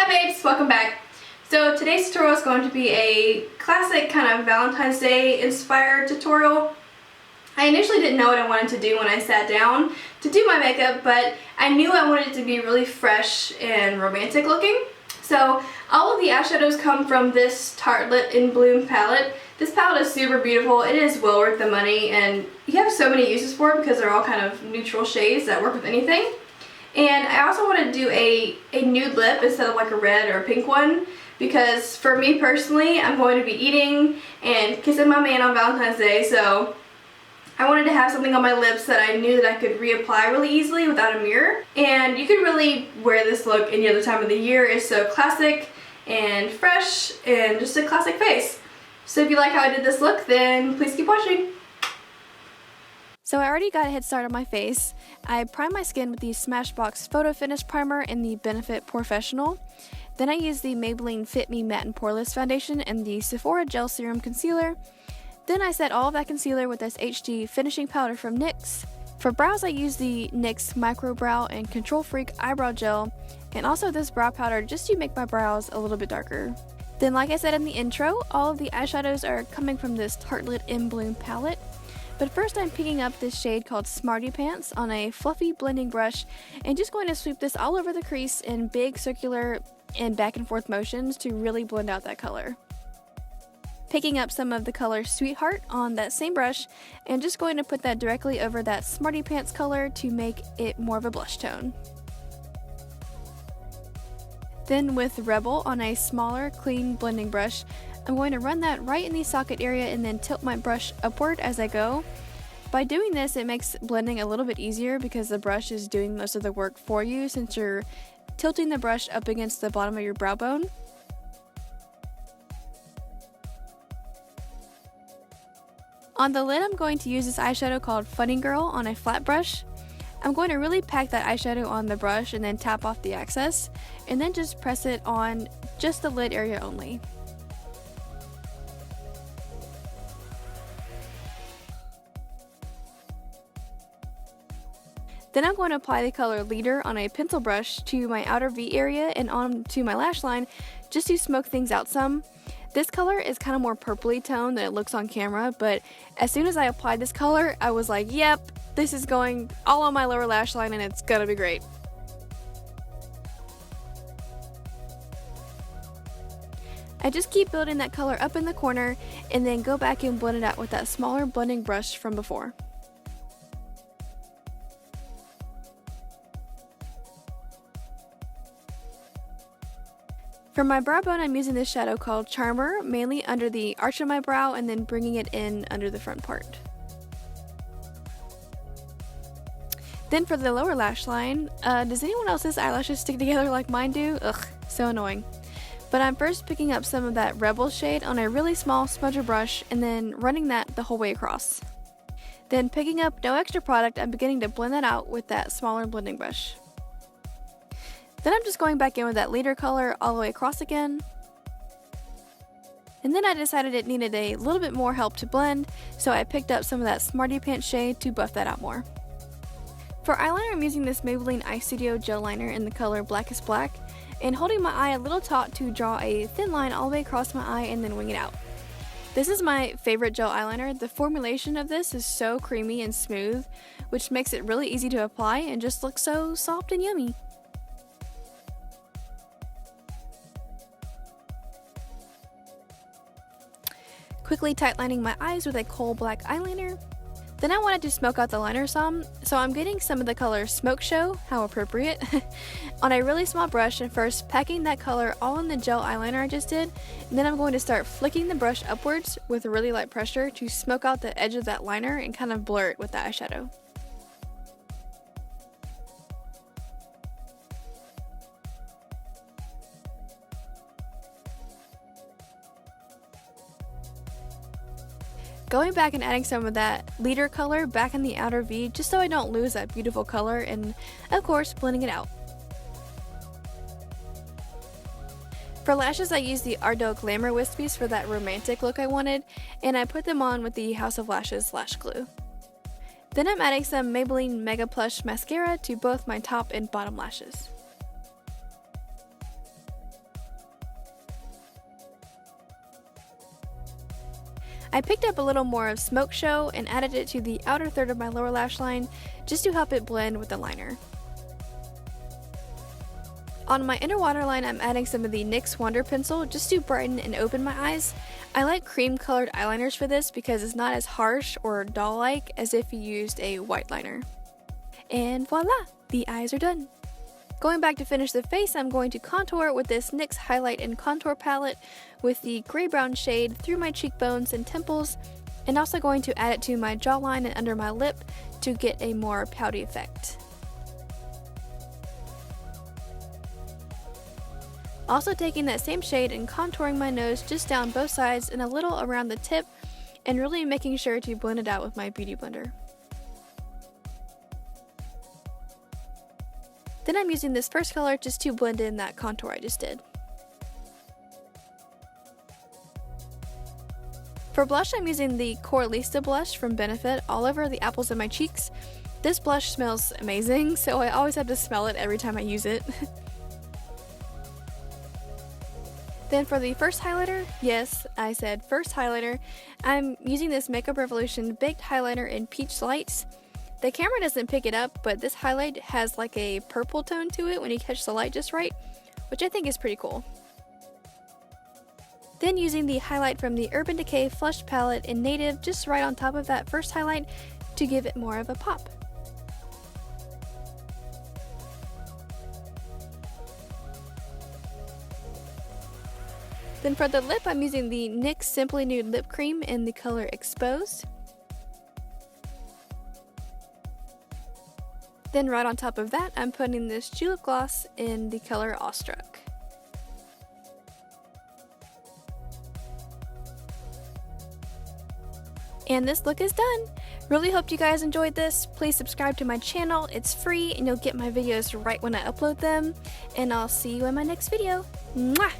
Hi babes, welcome back. So today's tutorial is going to be a classic kind of Valentine's Day inspired tutorial. I initially didn't know what I wanted to do when I sat down to do my makeup, but I knew I wanted it to be really fresh and romantic looking. So all of the eyeshadows come from this Tartelette in Bloom palette. This palette is super beautiful. It is well worth the money, and you have so many uses for it because they're all kind of neutral shades that work with anything. And I also want to do a nude lip instead of like a red or a pink one, because for me personally, I'm going to be eating and kissing my man on Valentine's Day, so I wanted to have something on my lips that I knew that I could reapply really easily without a mirror. And you could really wear this look any other time of the year. It's so classic and fresh and just a classic face. So if you like how I did this look, then please keep watching. So I already got a head start on my face. I primed my skin with the Smashbox Photo Finish Primer and the Benefit Porefessional. Then I used the Maybelline Fit Me Matte and Poreless Foundation and the Sephora Gel Serum Concealer. Then I set all of that concealer with this HD finishing powder from NYX. For brows, I used the NYX Micro Brow and Control Freak Eyebrow Gel, and also this brow powder just to make my brows a little bit darker. Then, like I said in the intro, all of the eyeshadows are coming from this Tartelette in Bloom palette. But first I'm picking up this shade called Smarty Pants on a fluffy blending brush and just going to sweep this all over the crease in big circular and back and forth motions to really blend out that color. Picking up some of the color Sweetheart on that same brush and just going to put that directly over that Smarty Pants color to make it more of a blush tone. Then with Rebel on a smaller, clean blending brush, I'm going to run that right in the socket area and then tilt my brush upward as I go. By doing this, it makes blending a little bit easier because the brush is doing most of the work for you since you're tilting the brush up against the bottom of your brow bone. On the lid, I'm going to use this eyeshadow called Funny Girl on a flat brush. I'm going to really pack that eyeshadow on the brush and then tap off the excess, and then just press it on just the lid area only. Then I'm going to apply the color Leader on a pencil brush to my outer V area and onto my lash line just to smoke things out some. This color is kind of more purpley tone than it looks on camera, but as soon as I applied this color, I was like, yep, this is going all on my lower lash line and it's gonna be great. I just keep building that color up in the corner and then go back and blend it out with that smaller blending brush from before. For my brow bone, I'm using this shadow called Charmer, mainly under the arch of my brow and then bringing it in under the front part. Then for the lower lash line, does anyone else's eyelashes stick together like mine do? Ugh, so annoying. But I'm first picking up some of that Rebel shade on a really small smudger brush and then running that the whole way across. Then picking up no extra product, I'm beginning to blend that out with that smaller blending brush. Then I'm just going back in with that Leader color all the way across again. And then I decided it needed a little bit more help to blend, so I picked up some of that Smarty Pants shade to buff that out more. For eyeliner, I'm using this Maybelline Eye Studio gel liner in the color Blackest Black, and holding my eye a little taut to draw a thin line all the way across my eye and then wing it out. This is my favorite gel eyeliner. The formulation of this is so creamy and smooth, which makes it really easy to apply and just looks so soft and yummy. Quickly tightlining my eyes with a coal black eyeliner. Then I wanted to smoke out the liner some, so I'm getting some of the color Smoke Show, how appropriate, on a really small brush and first packing that color all in the gel eyeliner I just did, and then I'm going to start flicking the brush upwards with really light pressure to smoke out the edge of that liner and kind of blur it with the eyeshadow. Going back and adding some of that Leader color back in the outer V just so I don't lose that beautiful color, and of course blending it out. For lashes, I used the Ardell Glamour Wispies for that romantic look I wanted, and I put them on with the House of Lashes lash glue. Then I'm adding some Maybelline Mega Plush mascara to both my top and bottom lashes. I picked up a little more of Smoke Show and added it to the outer third of my lower lash line just to help it blend with the liner. On my inner waterline, I'm adding some of the NYX Wonder Pencil just to brighten and open my eyes. I like cream colored eyeliners for this because it's not as harsh or doll-like as if you used a white liner. And voila! The eyes are done. Going back to finish the face, I'm going to contour with this NYX Highlight and Contour Palette with the gray-brown shade through my cheekbones and temples, and also going to add it to my jawline and under my lip to get a more pouty effect. Also taking that same shade and contouring my nose just down both sides and a little around the tip, and really making sure to blend it out with my Beauty Blender. Then I'm using this first color just to blend in that contour I just did. For blush, I'm using the Coralista blush from Benefit all over the apples of my cheeks. This blush smells amazing, so I always have to smell it every time I use it. Then for the first highlighter, yes, I said first highlighter, I'm using this Makeup Revolution Baked Highlighter in Peach Lights. The camera doesn't pick it up, but this highlight has like a purple tone to it when you catch the light just right, which I think is pretty cool. Then using the highlight from the Urban Decay Flush Palette in Native just right on top of that first highlight to give it more of a pop. Then for the lip, I'm using the NYX Simply Nude Lip Cream in the color Exposed. Then right on top of that, I'm putting this julep gloss in the color Awestruck. And this look is done! Really hope you guys enjoyed this. Please subscribe to my channel, it's free and you'll get my videos right when I upload them. And I'll see you in my next video. Mwah!